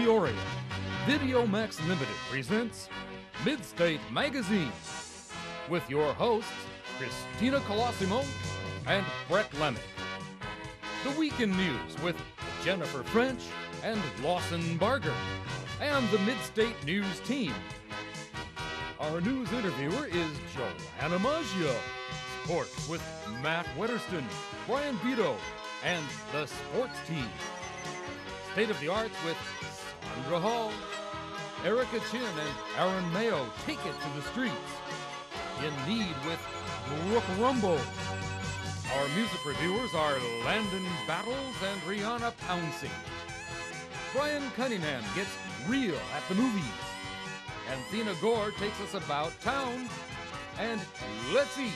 Peoria, Video Max Limited presents Midstate Magazine with your hosts, Christina Colosimo and Brett Lemick. The weekend news with Jennifer French and Lawson Barger, and the Midstate News team. Our news interviewer is Joanna Maggio. Sports with Matt Wetterston, Brian Vito, and the sports team. State of the Arts with Sandra Hall. Erica Chin and Aaron Mayo take it to the streets. In Need with Brooke Rumble. Our music reviewers are Landon Battles and Rihanna Pouncey. Brian Cunningham gets real at the movies. And Thina Gore takes us about town. And let's eat.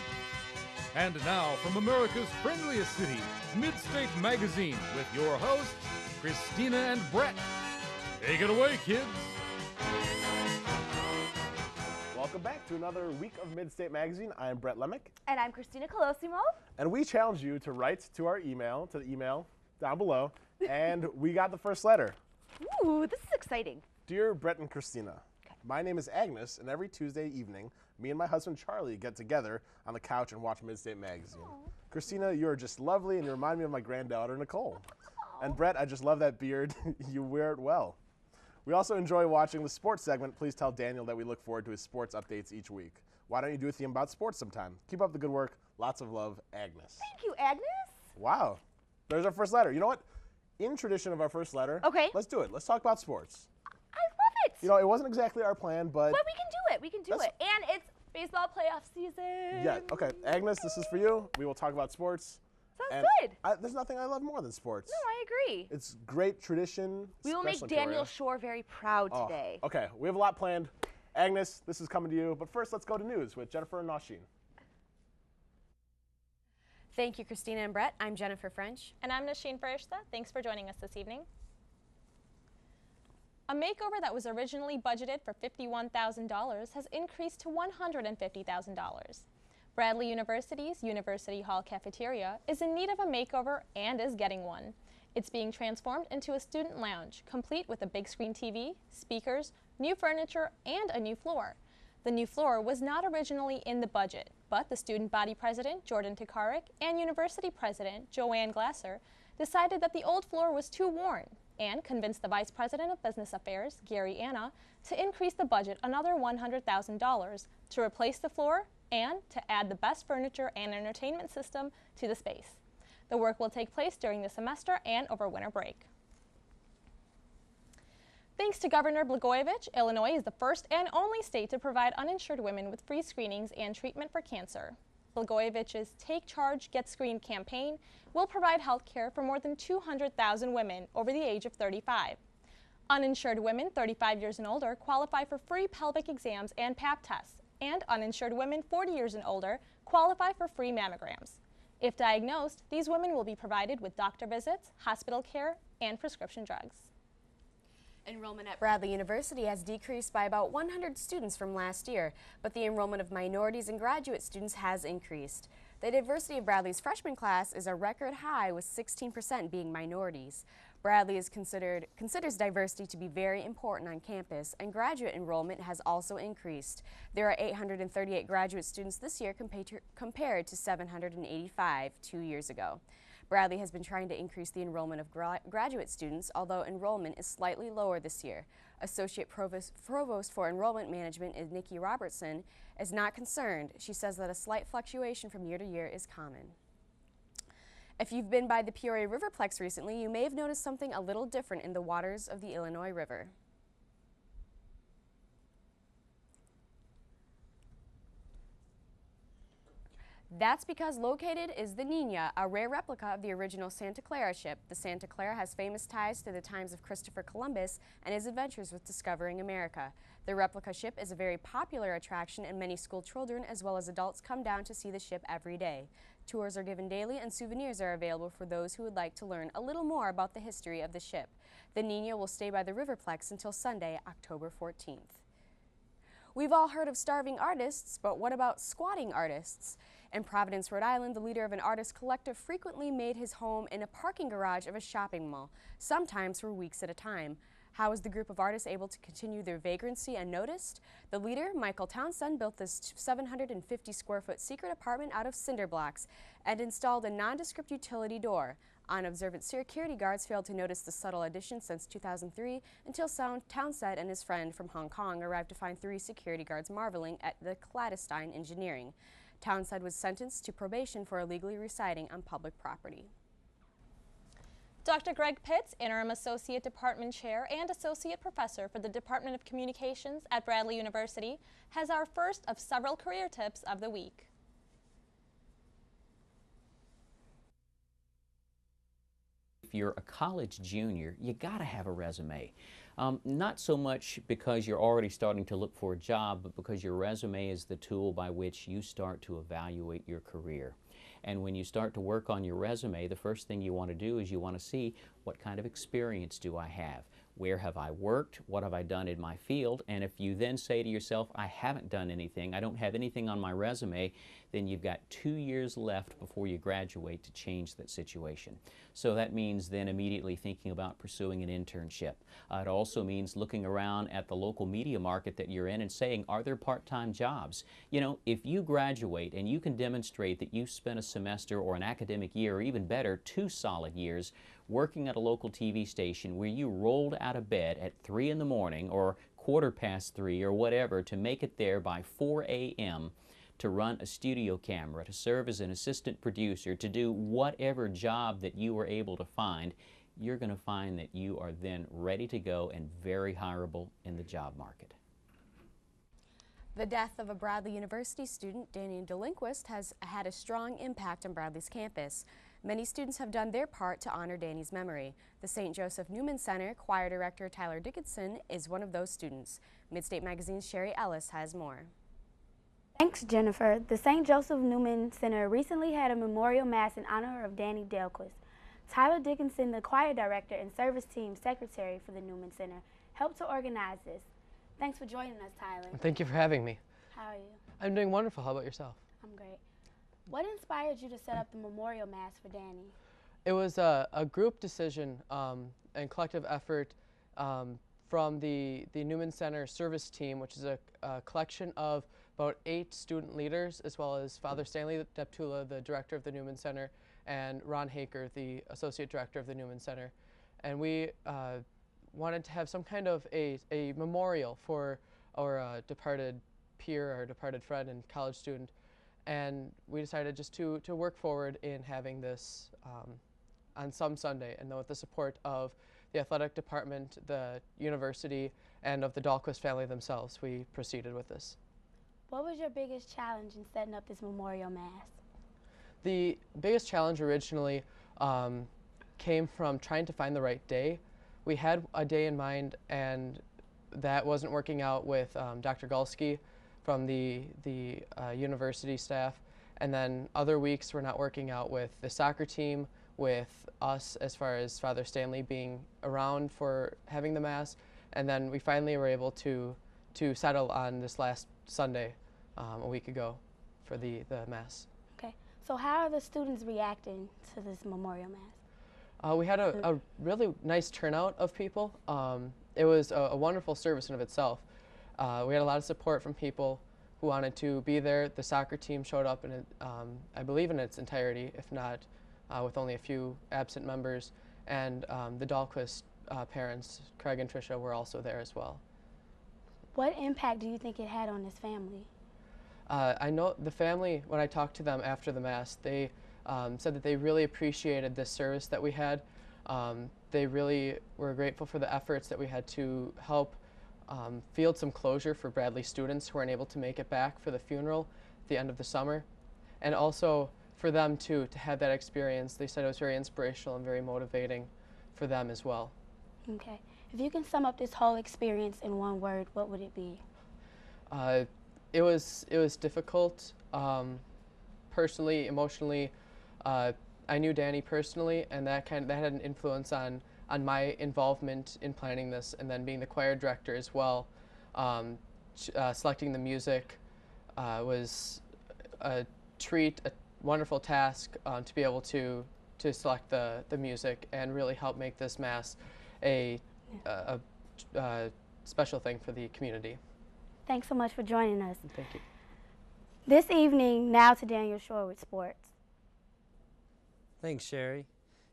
And now from America's friendliest city, Midstate Magazine, with your hosts, Christina and Brett. Take it away, kids. Welcome back to another week of Midstate Magazine. I am Brett Lemick. And I'm Christina Colosimo. And we challenge you to write to our email, to the email down below, and we got the first letter. Ooh, this is exciting. Dear Brett and Christina, my name is Agnes, and every Tuesday evening, me and my husband Charlie get together on the couch and watch Midstate Magazine. Aww. Christina, you are just lovely, and you remind me of my granddaughter, Nicole. Aww. And Brett, I just love that beard. You wear it well. We also enjoy watching the sports segment. Please tell Daniel that we look forward to his sports updates each week. Why don't you do a theme about sports sometime? Keep up the good work. Lots of love, Agnes. Thank you, Agnes. Wow. There's our first letter. You know what? In tradition of our first letter, let's do it. Let's talk about sports. I love it. You know, it wasn't exactly our plan, but we can do it. We can do it. And it's baseball playoff season. Yeah, okay. Agnes, this is for you. We will talk about sports. Sounds good. There's nothing I love more than sports. No, I agree. It's great tradition. We will make Daniel Shore very proud today. Okay, we have a lot planned. Agnes, this is coming to you. But first, let's go to news with Jennifer and Nasheen. Thank you, Christina and Brett. I'm Jennifer French. And I'm Nasheen Farishta. Thanks for joining us this evening. A makeover that was originally budgeted for $51,000 has increased to $150,000. Bradley University's University Hall cafeteria is in need of a makeover and is getting one. It's being transformed into a student lounge, complete with a big screen TV, speakers, new furniture, and a new floor. The new floor was not originally in the budget, but the student body president, Jordan Takarik, and university president, Joanne Glasser, decided that the old floor was too worn and convinced the vice president of business affairs, Gary Anna, to increase the budget another $100,000 to replace the floor and to add the best furniture and entertainment system to the space. The work will take place during the semester and over winter break. Thanks to Governor Blagojevich, Illinois is the first and only state to provide uninsured women with free screenings and treatment for cancer. Blagojevich's Take Charge, Get Screened campaign will provide health care for more than 200,000 women over the age of 35. Uninsured women 35 years and older qualify for free pelvic exams and Pap tests, and uninsured women 40 years and older qualify for free mammograms. If diagnosed, these women will be provided with doctor visits, hospital care, and prescription drugs. Enrollment at Bradley University has decreased by about 100 students from last year, but the enrollment of minorities and graduate students has increased. The diversity of Bradley's freshman class is a record high, with 16% being minorities. Bradley considers diversity to be very important on campus, and graduate enrollment has also increased. There are 838 graduate students this year compared to 785 2 years ago. Bradley has been trying to increase the enrollment of graduate students, although enrollment is slightly lower this year. Associate Provost for Enrollment Management, Nikki Robertson, is not concerned. She says that a slight fluctuation from year to year is common. If you've been by the Peoria Riverplex recently, you may have noticed something a little different in the waters of the Illinois River. That's because located is the Nina, a rare replica of the original Santa Clara ship. The Santa Clara has famous ties to the times of Christopher Columbus and his adventures with discovering America. The replica ship is a very popular attraction, and many school children as well as adults come down to see the ship every day. Tours are given daily and souvenirs are available for those who would like to learn a little more about the history of the ship. The Nina will stay by the Riverplex until Sunday, October 14th. We've all heard of starving artists, but what about squatting artists? In Providence, Rhode Island, the leader of an artist collective frequently made his home in a parking garage of a shopping mall, sometimes for weeks at a time. How was the group of artists able to continue their vagrancy unnoticed? The leader, Michael Townsend, built this 750 square foot secret apartment out of cinder blocks and installed a nondescript utility door. Unobservant security guards failed to notice the subtle addition since 2003 until Townsend and his friend from Hong Kong arrived to find 3 security guards marveling at the clandestine engineering. Townsend was sentenced to probation for illegally residing on public property. Dr. Greg Pitts, Interim Associate Department Chair and Associate Professor for the Department of Communications at Bradley University, has our first of several career tips of the week. If you're a college junior, you gotta have a resume. Not so much because you're already starting to look for a job, but because your resume is the tool by which you start to evaluate your career. And when you start to work on your resume, the first thing you want to do is you want to see, what kind of experience do I have? Where have I worked? What have I done in my field? And if you then say to yourself, I haven't done anything, I don't have anything on my resume, then you've got 2 years left before you graduate to change that situation. So that means then immediately thinking about pursuing an internship. It also means looking around at the local media market that you're in and saying, are there part-time jobs? You know, if you graduate and you can demonstrate that you spent a semester or an academic year, or even better, 2 solid years, working at a local TV station where you rolled out of bed at 3 in the morning or 3:15 or whatever to make it there by 4 a.m., to run a studio camera, to serve as an assistant producer, to do whatever job that you were able to find, you're going to find that you are then ready to go and very hireable in the job market. The death of a Bradley University student, Danny Delinquist, has had a strong impact on Bradley's campus. Many students have done their part to honor Danny's memory. The St. Joseph Newman Center choir director Tyler Dickinson is one of those students. Midstate Magazine's Sherry Ellis has more. Thanks, Jennifer. The St. Joseph Newman Center recently had a memorial mass in honor of Danny Delquist. Tyler Dickinson, the choir director and service team secretary for the Newman Center, helped to organize this. Thanks for joining us, Tyler. Thank you for having me. How are you? I'm doing wonderful. How about yourself? I'm great. What inspired you to set up the memorial mass for Danny? It was a group decision and collective effort from the Newman Center service team, which is a collection of about 8 student leaders, as well as Father Stanley Deptula, the director of the Newman Center, and Ron Haker, the associate director of the Newman Center. And we wanted to have some kind of a memorial for our departed peer, our departed friend and college student. And we decided just to work forward in having this on some Sunday, and with the support of the athletic department, the university, and of the Dahlquist family themselves, we proceeded with this. What was your biggest challenge in setting up this memorial mass? The biggest challenge originally came from trying to find the right day. We had a day in mind, and that wasn't working out with Dr. Gulski from the university staff, and then other weeks were not working out with the soccer team, with us as far as Father Stanley being around for having the Mass, and then we finally were able to settle on this last Sunday a week ago for the Mass. Okay, so how are the students reacting to this memorial Mass? We had a really nice turnout of people. It was a wonderful service in of itself. We had a lot of support from people who wanted to be there. The soccer team showed up in I believe in its entirety, if not with only a few absent members. And the Dahlquist parents, Craig and Tricia, were also there as well. What impact do you think it had on this family? I know the family, when I talked to them after the Mass, they said that they really appreciated this service that we had. They really were grateful for the efforts that we had to help field some closure for Bradley students who weren't able to make it back for the funeral at the end of the summer. And also for them to have that experience. They said it was very inspirational and very motivating for them as well. Okay. If you can sum up this whole experience in one word, what would it be? It was difficult, personally, emotionally. I knew Danny personally, and that had an influence on my involvement in planning this, and then being the choir director as well. Selecting the music was a treat, a wonderful task to be able to select the music and really help make this Mass a special thing for the community. Thanks so much for joining us. Thank you. This evening, now to Daniel Shore with sports. Thanks, Sherry.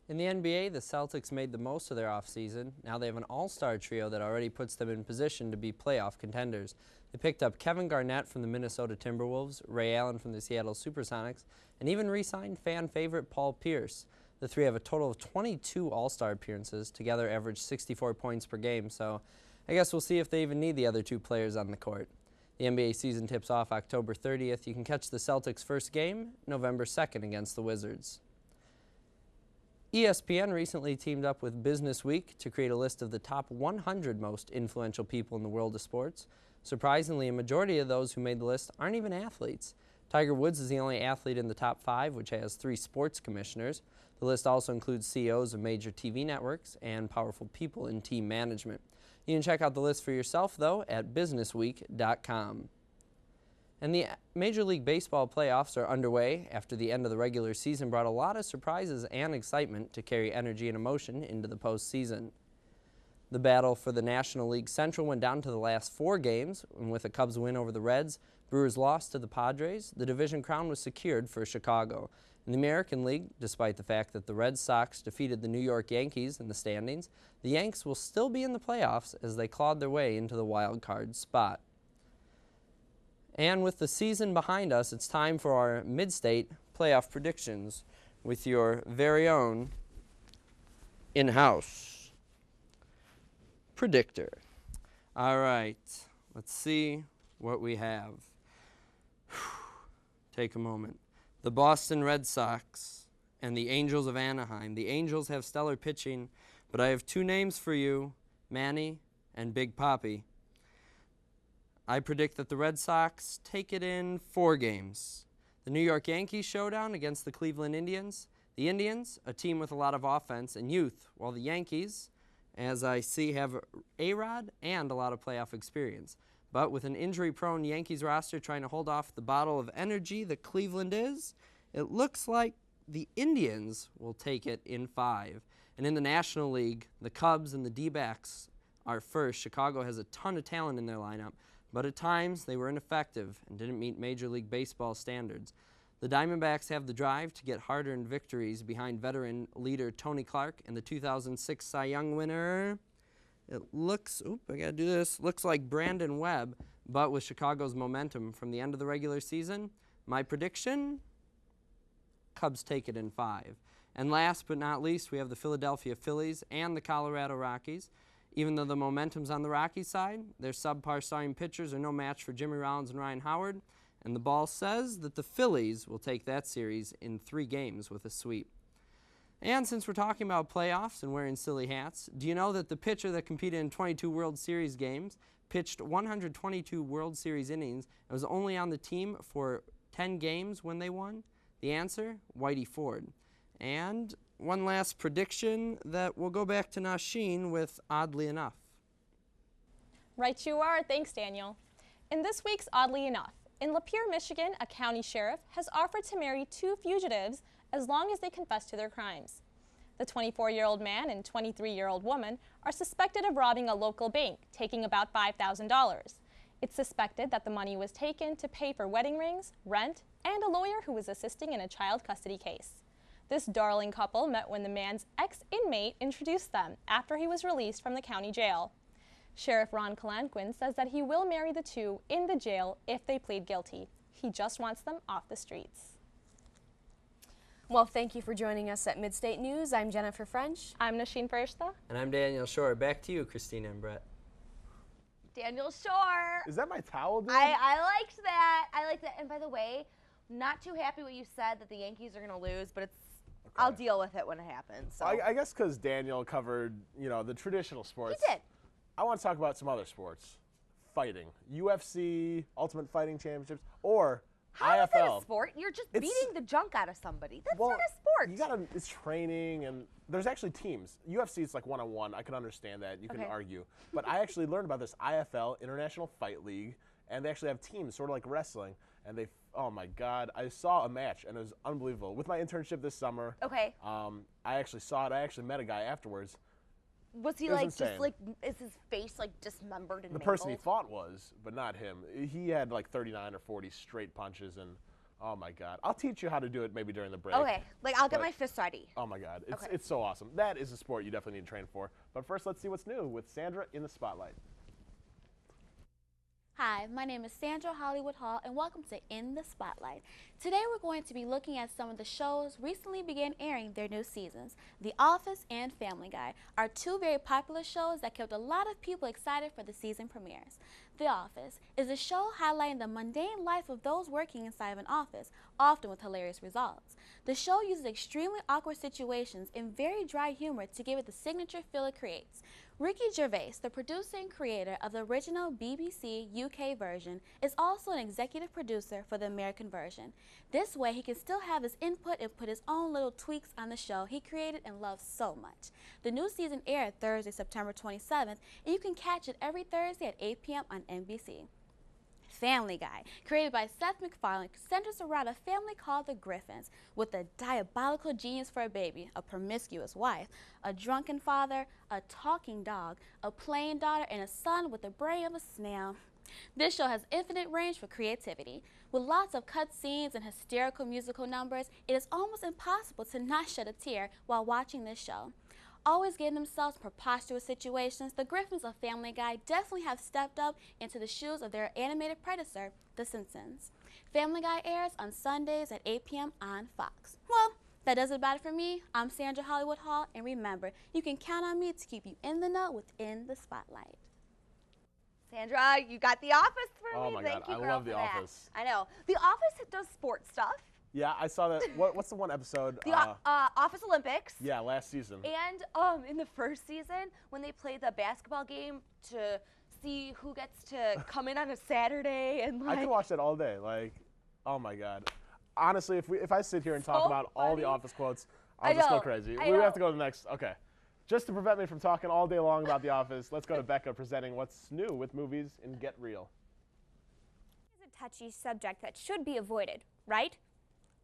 In the NBA, the Celtics made the most of their offseason. Now they have an all-star trio that already puts them in position to be playoff contenders. They picked up Kevin Garnett from the Minnesota Timberwolves, Ray Allen from the Seattle Supersonics, and even re-signed fan favorite Paul Pierce. The three have a total of 22 all-star appearances, together average 64 points per game, so I guess we'll see if they even need the other two players on the court. The NBA season tips off October 30th. You can catch the Celtics' first game November 2nd against the Wizards. ESPN recently teamed up with Business Week to create a list of the top 100 most influential people in the world of sports. Surprisingly, a majority of those who made the list aren't even athletes. Tiger Woods is the only athlete in the top 5, which has 3 sports commissioners. The list also includes CEOs of major TV networks and powerful people in team management. You can check out the list for yourself, though, at businessweek.com. And the Major League Baseball playoffs are underway after the end of the regular season brought a lot of surprises and excitement to carry energy and emotion into the postseason. The battle for the National League Central went down to the last 4 games, and with the Cubs' win over the Reds, Brewers lost to the Padres, the division crown was secured for Chicago. In the American League, despite the fact that the Red Sox defeated the New York Yankees in the standings, the Yanks will still be in the playoffs as they clawed their way into the wild card spot. And with the season behind us, it's time for our Midstate playoff predictions with your very own in-house predictor. All right, let's see what we have. Take a moment. The Boston Red Sox and the Angels of Anaheim. The Angels have stellar pitching, but I have 2 names for you, Manny and Big Papi. I predict that the Red Sox take it in 4 games. The New York Yankees showdown against the Cleveland Indians. The Indians, a team with a lot of offense and youth, while the Yankees, as I see, have A-Rod and a lot of playoff experience. But with an injury-prone Yankees roster trying to hold off the bottle of energy that Cleveland is, it looks like the Indians will take it in 5. And in the National League, the Cubs and the D-backs are first. Chicago has a ton of talent in their lineup, but at times they were ineffective and didn't meet Major League Baseball standards. The Diamondbacks have the drive to get hard-earned victories behind veteran leader Tony Clark and the 2006 Cy Young winner. It looks, looks like Brandon Webb, but with Chicago's momentum from the end of the regular season, my prediction, Cubs take it in 5. And last but not least, we have the Philadelphia Phillies and the Colorado Rockies. Even though the momentum's on the Rockies side, their subpar starting pitchers are no match for Jimmy Rollins and Ryan Howard, and the ball says that the Phillies will take that series in 3 games with a sweep. And since we're talking about playoffs and wearing silly hats, do you know that the pitcher that competed in 22 World Series games pitched 122 World Series innings and was only on the team for 10 games when they won? The answer, Whitey Ford. And one last prediction that will go back to Nasheen with Oddly Enough. Right you are. Thanks, Daniel. In this week's Oddly Enough, in Lapeer, Michigan, a county sheriff has offered to marry 2 fugitives as long as they confess to their crimes. The 24-year-old man and 23-year-old woman are suspected of robbing a local bank, taking about $5,000. It's suspected that the money was taken to pay for wedding rings, rent, and a lawyer who was assisting in a child custody case. This darling couple met when the man's ex-inmate introduced them after he was released from the county jail. Sheriff Ron Kalanquin says that he will marry the 2 in the jail if they plead guilty. He just wants them off the streets. Well, thank you for joining us at Midstate News. I'm Jennifer French. I'm Nasheen Farishta. And I'm Daniel Shore. Back to you, Christina and Brett. Daniel Shore. Is that my towel, dude? I liked that. I liked that. And by the way, not too happy what you said that the Yankees are going to lose, but it's I'll deal with it when it happens. So. I guess because Daniel covered, the traditional sports. He did. I want to talk about some other sports. Fighting. UFC, Ultimate Fighting Championships, or How IFL. is that a sport? You're just beating the junk out of somebody. That's not a sport. It's training, and there's actually teams. UFC, it's like one-on-one. I can understand that. You can argue. But I actually learned about this IFL, International Fight League, and they actually have teams, sort of like wrestling. And oh my God, I saw a match, and it was unbelievable. With my internship this summer, I actually saw it. I actually met a guy afterwards. Was he It was like insane. just like is his face like dismembered and The person he mangled? fought was, but not him. He had like 39 or 40 straight punches, and oh my God. I'll teach you how to do it maybe during the break. Okay, like I'll get But- my fists ready. Oh my God, Okay. it's so awesome. That is a sport you definitely need to train for. But first, let's see what's new with Sandra in the spotlight. Hi, my name is Sandra Hollywood Hall, and welcome to In the Spotlight. Today we're going to be looking at some of the shows recently began airing their new seasons. The Office and Family Guy are two very popular shows that kept a lot of people excited for the season premieres. The Office is a show highlighting the mundane life of those working inside of an office, often with hilarious results. The show uses extremely awkward situations and very dry humor to give it the signature feel it creates. Ricky Gervais, the producer and creator of the original BBC UK version, is also an executive producer for the American version. This way, he can still have his input and put his own little tweaks on the show he created and loves so much. The new season aired Thursday, September 27th, and you can catch it every Thursday at 8 p.m. on NBC. Family Guy, created by Seth MacFarlane, centers around a family called the Griffins, with a diabolical genius for a baby, a promiscuous wife, a drunken father, a talking dog, a plain daughter, and a son with the brain of a snail. This show has infinite range for creativity. With lots of cut scenes and hysterical musical numbers, it is almost impossible to not shed a tear while watching this show. Always getting themselves in preposterous situations, the Griffins of Family Guy definitely have stepped up into the shoes of their animated predecessor, The Simpsons. Family Guy airs on Sundays at 8 p.m. on Fox. Well, that does it about it for me. I'm Sandra Hollywood Hall, and remember, you can count on me to keep you in the know within the spotlight. Sandra, you got The Office for Oh me. my Thank God, you, I girl, love for The that. Office. I know. The Office does sports stuff. Yeah, I saw that. What's the one episode? The Office Olympics. Yeah, last season. And in the first season, when they played the basketball game to see who gets to come in on a Saturday and I like. could watch that all day. Like, oh my God. Honestly, if I sit here and talk So about all the funny. Office quotes, I I'll just go know, crazy. I We have know. to go to the next. Okay. Just to prevent me from talking all day long about The Office, let's go to Becca presenting what's new with movies in Get Real. It's a touchy subject that should be avoided, right?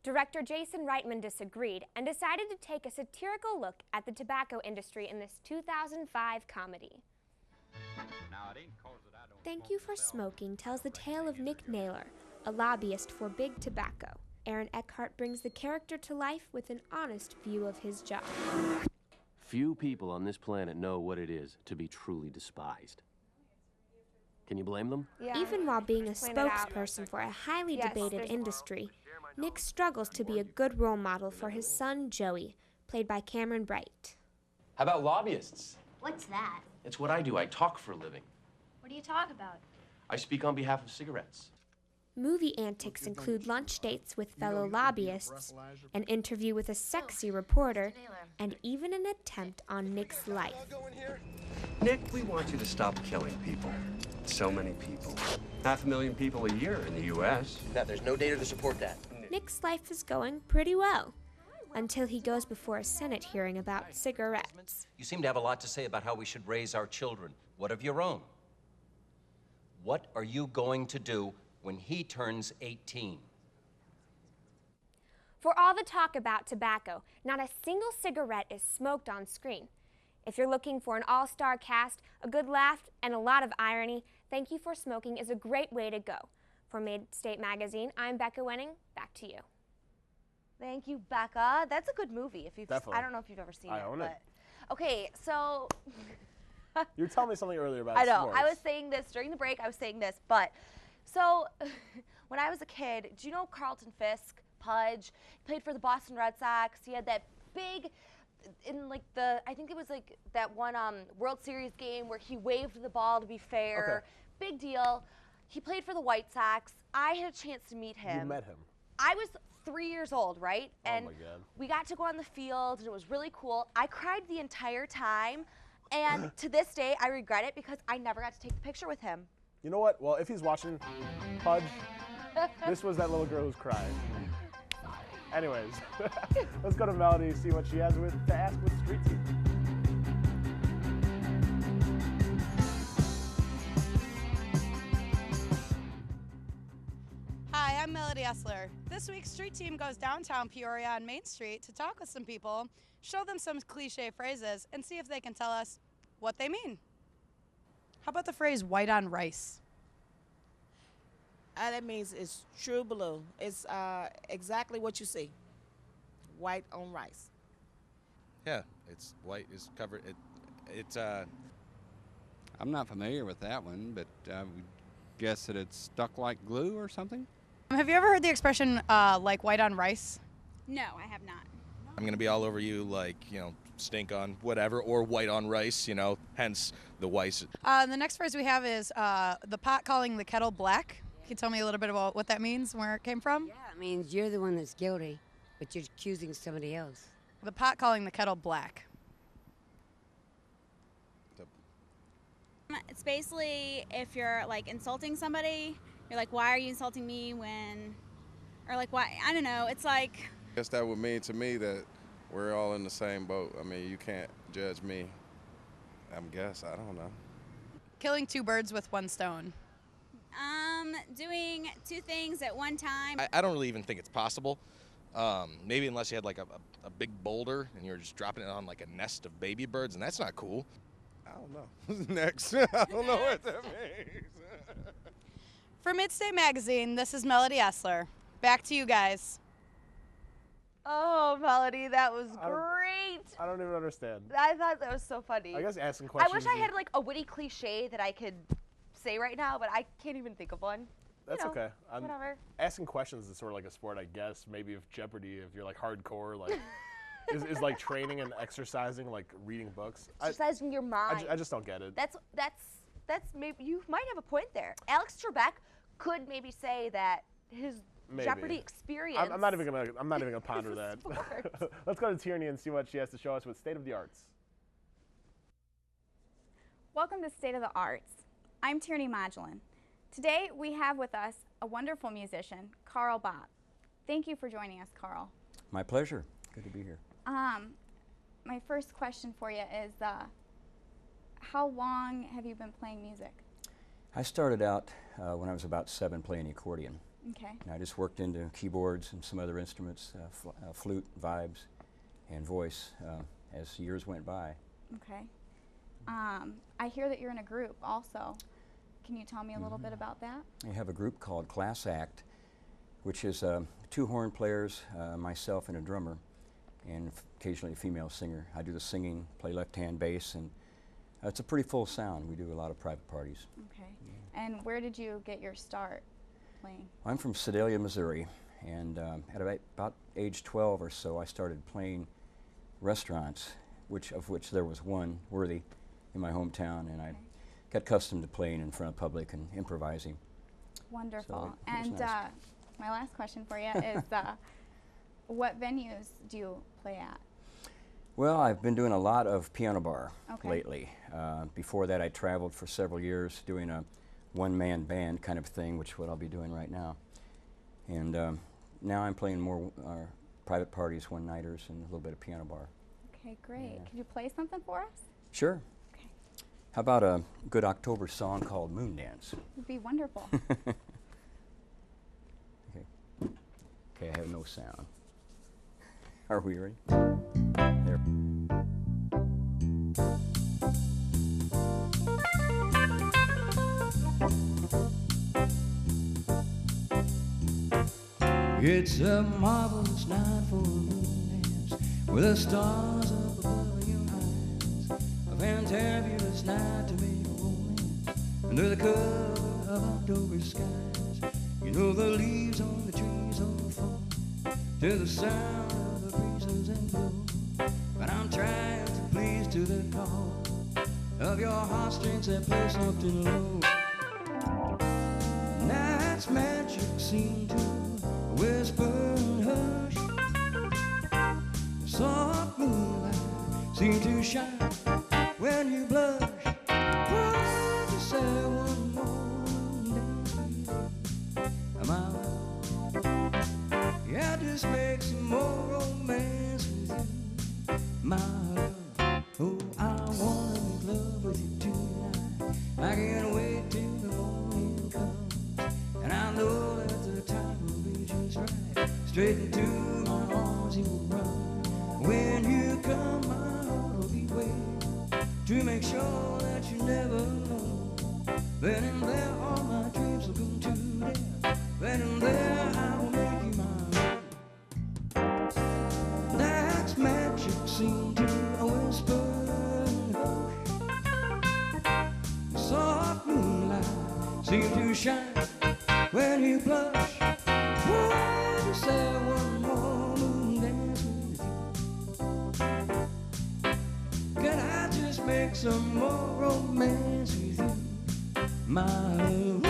Director Jason Reitman disagreed and decided to take a satirical look at the tobacco industry in this 2005 comedy. Thank You for Smoking tells the tale of Nick Naylor, a lobbyist for Big Tobacco. Aaron Eckhart brings the character to life with an honest view of his job. Few people on this planet know what it is to be truly despised. Can you blame them? Yeah. Even while being a Explain it out. spokesperson for a highly Yes, debated there's- industry, Nick struggles to be a good role model for his son Joey, played by Cameron Bright. How about lobbyists? What's that? It's what I do. I talk for a living. What do you talk about? I speak on behalf of cigarettes. Movie antics include lunch dates with fellow lobbyists, an interview with a sexy reporter, and even an attempt on Nick's life. Nick, we want you to stop killing people. So many people. 500,000 people a year in the U.S. There's no data to support that. Nick's life is going pretty well, until he goes before a Senate hearing about cigarettes. You seem to have a lot to say about how we should raise our children. What of your own? What are you going to do when he turns 18? For all the talk about tobacco, not a single cigarette is smoked on screen. If you're looking for an all-star cast, a good laugh, and a lot of irony, Thank You for Smoking is a great way to go. For Midstate Magazine, I'm Becca Wenning. Back to you. Thank you, Becca. That's a good movie. If you've, Definitely. I don't know if you've ever seen I it. own it. But okay, so You were telling me something earlier about I know. sports. I was saying this during the break. I was saying this, but so when I was a kid, do you know Carlton Fisk, Pudge? He played for the Boston Red Sox. He had that big, in like the, I think it was like that one World Series game where he waved the ball to be fair. Big deal. He played for the White Sox. I had a chance to meet him. You met him. I was 3 years old, right? And Oh my God. we got to go on the field, and it was really cool. I cried the entire time, and to this day, I regret it because I never got to take the picture with him. You know what? Well, if he's watching, Pudge, this was that little girl who's crying. Anyways, let's go to Melody, see what she has to ask with Street Team. Hi, I'm Melody Essler. This week's Street Team goes downtown Peoria on Main Street to talk with some people, show them some cliche phrases, and see if they can tell us what they mean. How about the phrase white on rice? That means it's true blue. It's exactly what you see. White on rice. Yeah, it's white is covered. I'm not familiar with that one, but I would guess that it's stuck like glue or something. Have you ever heard the expression like white on rice? No, I have not. I'm gonna be all over you like, stink on whatever, or white on rice, hence the white. The next phrase we have is the pot calling the kettle black. Can you tell me a little bit about what that means, where it came from? Yeah, it means you're the one that's guilty, but you're accusing somebody else. The pot calling the kettle black. It's basically if you're like insulting somebody, you're like, why are you insulting me when, or like, why, I don't know, it's like. I guess that would mean to me that we're all in the same boat. I mean, you can't judge me. I guess, I don't know. Killing two birds with one stone. Doing two things at one time. I don't really even think it's possible. Maybe unless you had like a big boulder and you're just dropping it on like a nest of baby birds, and that's not cool. I don't know. Next. I don't know what that means. For Midstate Magazine, this is Melody Essler. Back to you guys. Oh, Melody, that was great. I don't even understand. I thought that was so funny. I guess asking questions. I wish I had like a witty cliche that I could say right now, but I can't even think of one. That's okay. Whatever. Asking questions is sort of like a sport, I guess. Maybe if Jeopardy, if you're like hardcore, like is like training and exercising, like reading books. Exercising your mind. I just don't get it. That's maybe you might have a point there. Alex Trebek could maybe say that his Jeopardy experience. I'm not even gonna ponder that. Let's go to Tierney and see what she has to show us with State of the Arts. Welcome to State of the Arts. I'm Tierney Modulin. Today we have with us a wonderful musician, Carl Bopp. Thank you for joining us, Carl. My pleasure. Good to be here. My first question for you is, how long have you been playing music? I started out when I was about 7 playing the accordion. Okay. And I just worked into keyboards and some other instruments, flute, vibes, and voice as years went by. Okay. I hear that you're in a group also. Can you tell me a little bit about that? I have a group called Class Act, which is 2 horn players, myself and a drummer, and occasionally a female singer. I do the singing, play left-hand bass, and it's a pretty full sound. We do a lot of private parties. Okay. Yeah. And where did you get your start playing? I'm from Sedalia, Missouri, and at about age 12 or so, I started playing restaurants, of which there was one, Worthy, in my hometown, and I got accustomed to playing in front of public and improvising. Wonderful. So and nice. My last question for you is, what venues do you play at? Well, I've been doing a lot of piano bar lately. Before that, I traveled for several years doing a one-man band kind of thing, which is what I'll be doing right now. And now I'm playing more private parties, one-nighters, and a little bit of piano bar. Okay, great. Yeah. Could you play something for us? Sure. Okay. How about a good October song called Moon Dance? It would be wonderful. Okay, I have no sound. Are we ready? There. It's a marvelous night for a moon dance, with the stars up above your eyes. A fantabulous night to make a romance under the cover of October skies. You know the leaves on the trees are falling to the sound of the breezes and blow. But I'm trying to please to the call of your heartstrings that play something low. Night's magic seemed to whisper and hush. Soft moonlight seemed to shine when you blush. Why you say one more dance, my love? Yeah, just make some more romance with you, my love. Oh, I wanna make love with you tonight. I can't wait till the morning comes, and I know that the time will be just right. Straight into my arms you will run. When you come, my heart will be waiting to make sure all my dreams will come to death. Then and there I will make you my own. That's magic seemed to whisper in the hush. Soft moonlight seemed to shine when you blush. Why to say one more moon dance with you? Can I just make some more romance with you, my love?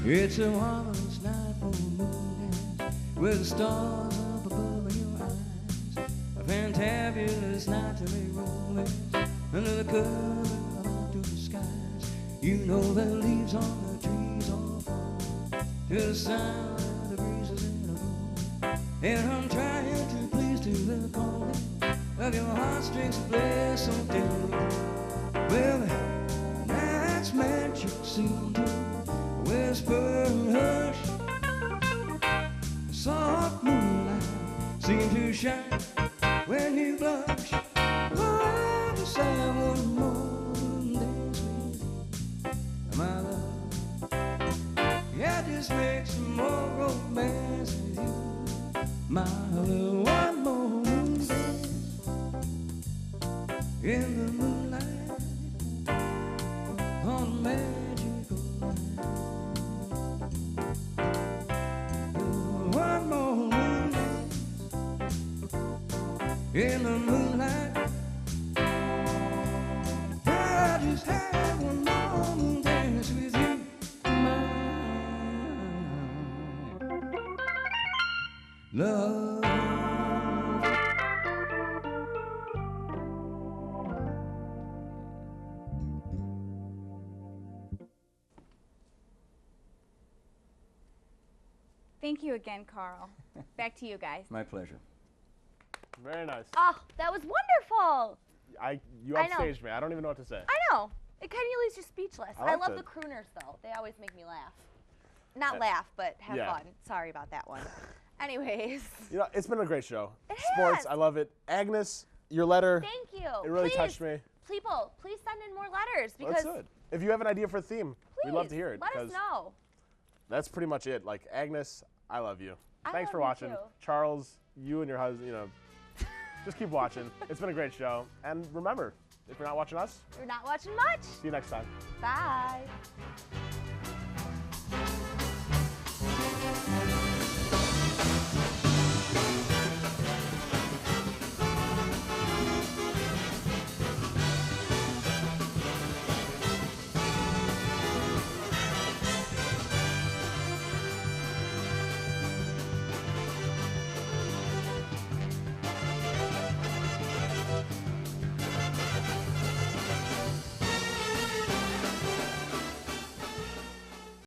It's a marvelous night for a moon dance with the stars up above your eyes. A fantabulous night to make romance under the cover of the skies. You know the leaves on the trees all fall to the sound of the breezes in the blow. And I'm trying to please to the calling of your heartstrings to play so tenderly. Well, that's magic seemed to whisper and hush. Soft moonlight seemed to shine when you blush. Oh, just have one more dance with you, my love. Yeah, just make some more romance with you, my love. One more dance in the moonlight on a magical night. One more dance in the moonlight. I just had one more dance with you, my love. Thank you again, Carl. Back to you guys. My pleasure. Very nice. Oh, that was wonderful. You I know. upstaged me. I don't even know what to say. I know. It kind of leaves you speechless. I I liked love it. the crooners, though. They always make me laugh. Not laugh, but have yeah. fun. Sorry about that one. Anyways. You know, it's been a great show. It Sports, has. I love it. Agnes, your letter. Thank you. It really Please, touched me. People, please send in more letters Well, because that's good. If you have an idea for a theme, we'd love to hear it. let us because know. That's pretty much it. Like, Agnes, I love you. I Thanks love for you watching. too. Charles, you and your husband, you know, just keep watching. It's been a great show. And remember, if you're not watching us, You're not watching much. see you next time. Bye.